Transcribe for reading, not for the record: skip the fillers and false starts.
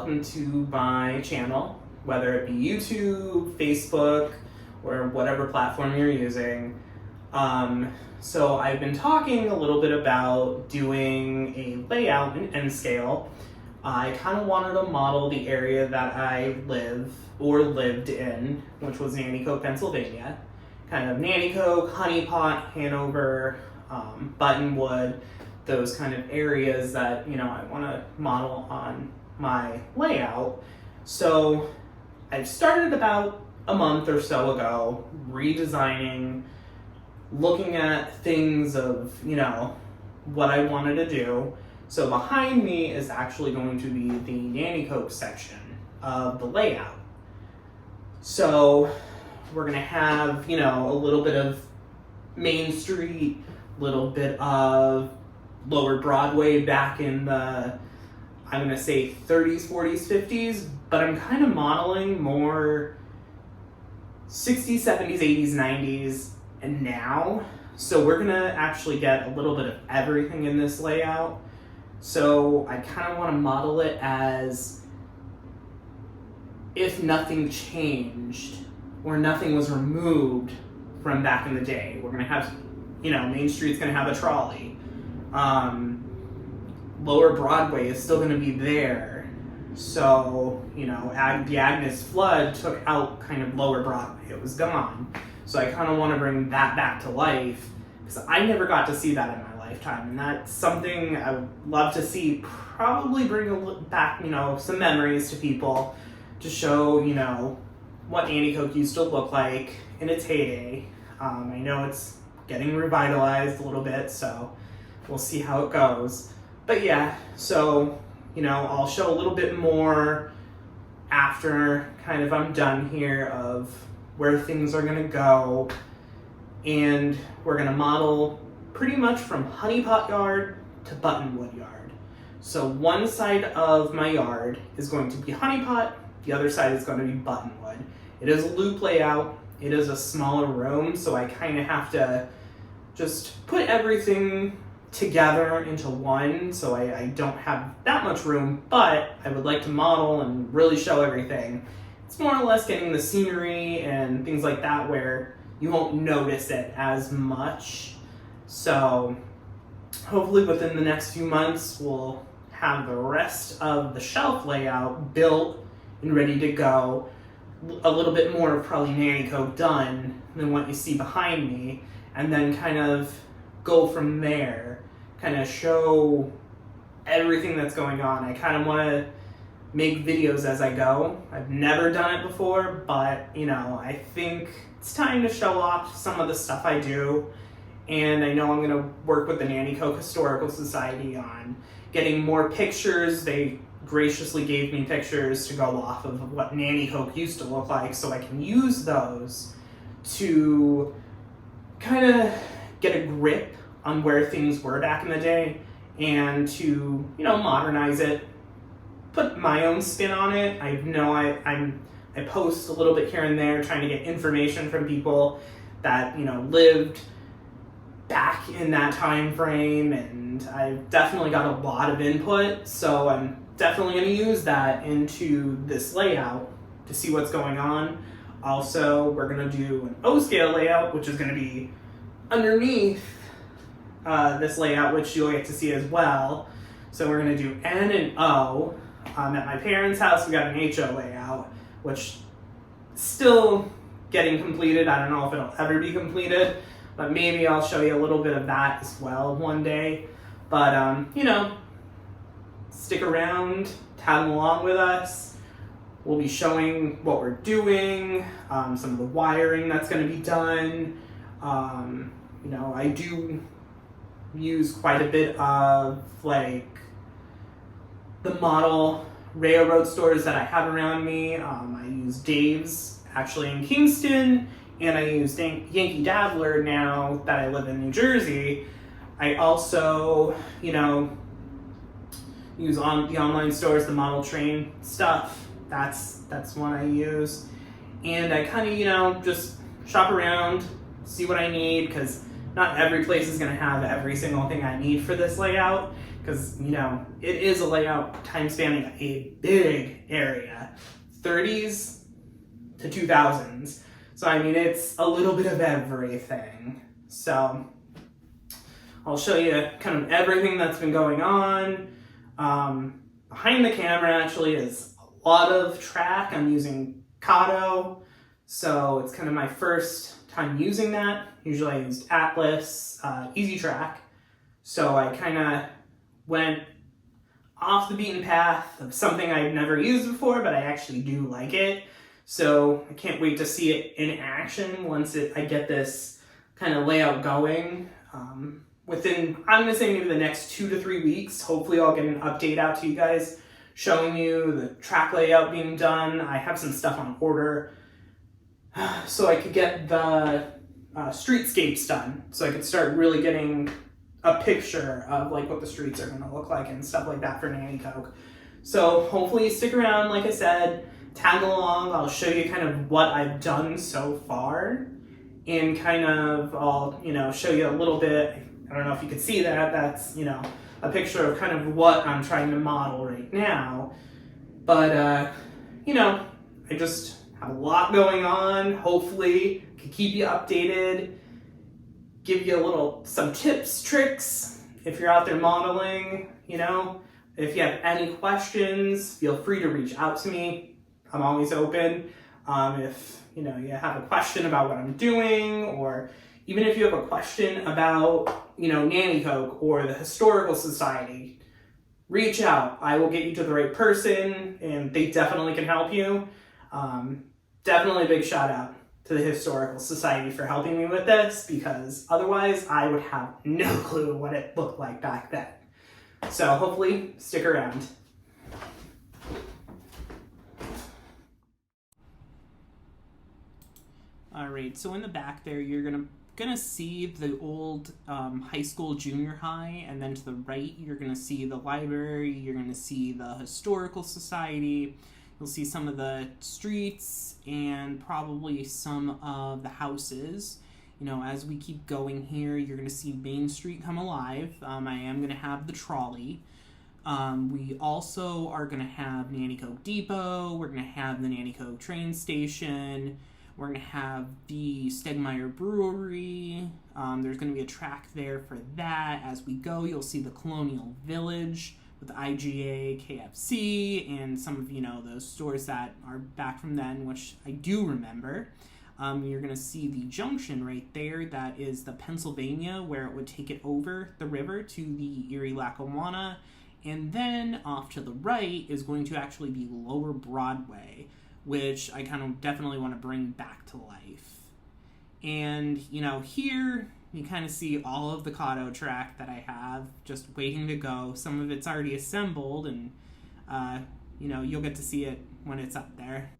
welcome to my channel, whether it be YouTube, Facebook, or whatever platform you're using. So I've been talking a little bit about doing a layout in N-Scale. I kind of wanted to model the area that I lived in, which was Nanticoke, Pennsylvania. Kind of Nanticoke, Honey Pot, Hanover, Buttonwood, those kind of areas that, I want to model on my layout. So I've started about a month or so ago redesigning, looking at things of, what I wanted to do. So behind me is actually going to be the Nanticoke section of the layout. So we're going to have, a little bit of Main Street, a little bit of Lower Broadway back in the, I'm going to say 30s, 40s, 50s, but I'm kind of modeling more 60s, 70s, 80s, 90s, and now. So we're going to actually get a little bit of everything in this layout. So I kind of want to model it as if nothing changed or nothing was removed from back in the day. We're going to have, Main Street's going to have a trolley. Lower Broadway is still going to be there. So, the Agnes flood took out kind of Lower Broadway. It was gone. So I kind of want to bring that back to life because I never got to see that in my lifetime. And that's something I would love to see, probably bring back, some memories to people to show, what Nanticoke used to look like in its heyday. I know it's getting revitalized a little bit, so we'll see how it goes. But yeah, so, I'll show a little bit more after kind of I'm done here of where things are going to go. And we're going to model pretty much from Honey Pot Yard to Buttonwood Yard. So one side of my yard is going to be Honey Pot, the other side is going to be Buttonwood. It is a loop layout. It is a smaller room, so I kind of have to just put everything together into one, so I don't have that much room, but I would like to model and really show everything. It's more or less getting the scenery and things like that where you won't notice it as much. So hopefully within the next few months, we'll have the rest of the shelf layout built and ready to go. A little bit more of probably Nanticoke done than what you see behind me, and then kind of go from there, kind of show everything that's going on. I kind of want to make videos as I go. I've never done it before, but I think it's time to show off some of the stuff I do. And I know I'm going to work with the Nanticoke Historical Society on getting more pictures. They graciously gave me pictures to go off of what Nanticoke used to look like, so I can use those to kind of get a grip on where things were back in the day and to, modernize it, put my own spin on it. I post a little bit here and there trying to get information from people that, lived back in that time frame, and I've definitely got a lot of input, so I'm definitely going to use that into this layout to see what's going on. Also, we're going to do an O-scale layout, which is going to be underneath this layout, which you'll get to see as well. So we're going to do N and O. At my parents' house, we got an HO layout, which is still getting completed. I don't know if it'll ever be completed, but maybe I'll show you a little bit of that as well one day. But, stick around, tag along with us. We'll be showing what we're doing, some of the wiring that's going to be done. I do use quite a bit of the model railroad stores that I have around me. I use Dave's actually in Kingston, and I use Yankee Dabbler now that I live in New Jersey. I also, use the online stores, the model train stuff. That's one I use. And I kind of, just shop around, see what I need, because not every place is going to have every single thing I need for this layout, because, you know, it is a layout time spanning a big area, 30s to 2000s. So, I mean, it's a little bit of everything. So, I'll show you kind of everything that's been going on. Behind the camera actually is a lot of track. I'm using Kato, so it's kind of my first time using that. Usually I used Atlas, Easy Track. So I kind of went off the beaten path of something I've never used before, but I actually do like it. So I can't wait to see it in action once I get this kind of layout going. Within, I'm going to say maybe the next 2 to 3 weeks, hopefully I'll get an update out to you guys showing you the track layout being done. I have some stuff on order so I could get the streetscapes done, so I could start really getting a picture of like what the streets are going to look like and stuff like that for Nanticoke. So hopefully stick around, like I said, tag along. I'll show you kind of what I've done so far, and kind of I'll, you know, show you a little bit. I don't know if you can see that. That's, you know, a picture of kind of what I'm trying to model right now. But, you know, I just have a lot going on. Hopefully, I can keep you updated, give you some tips, tricks, if you're out there modeling, you know. If you have any questions, feel free to reach out to me. I'm always open. If, you know, you have a question about what I'm doing, or even if you have a question about, you know, Nanticoke or the Historical Society, reach out. I will get you to the right person, and they definitely can help you. Definitely a big shout out to the Historical Society for helping me with this, because otherwise I would have no clue what it looked like back then. So hopefully stick around. All right, so in the back there, you're gonna see the old high school, junior high, and then to the right, you're gonna see the library. You're gonna see the Historical Society. You'll see some of the streets and probably some of the houses. You know, as we keep going here, you're gonna see Main Street come alive. I am gonna have the trolley. We also are gonna have Nanticoke Depot. We're gonna have the Nanticoke train station. We're going to have the Stegmeyer Brewery. There's going to be a track there for that. As we go, you'll see the Colonial Village with the IGA, KFC, and some of, you know, those stores that are back from then, which I do remember. You're going to see the junction right there. That is the Pennsylvania, where it would take it over the river to the Erie-Lackawanna. And then off to the right is going to actually be Lower Broadway, which I kind of definitely want to bring back to life. And, you know, here you kind of see all of the Kato track that I have just waiting to go. Some of it's already assembled, and, you know, you'll get to see it when it's up there.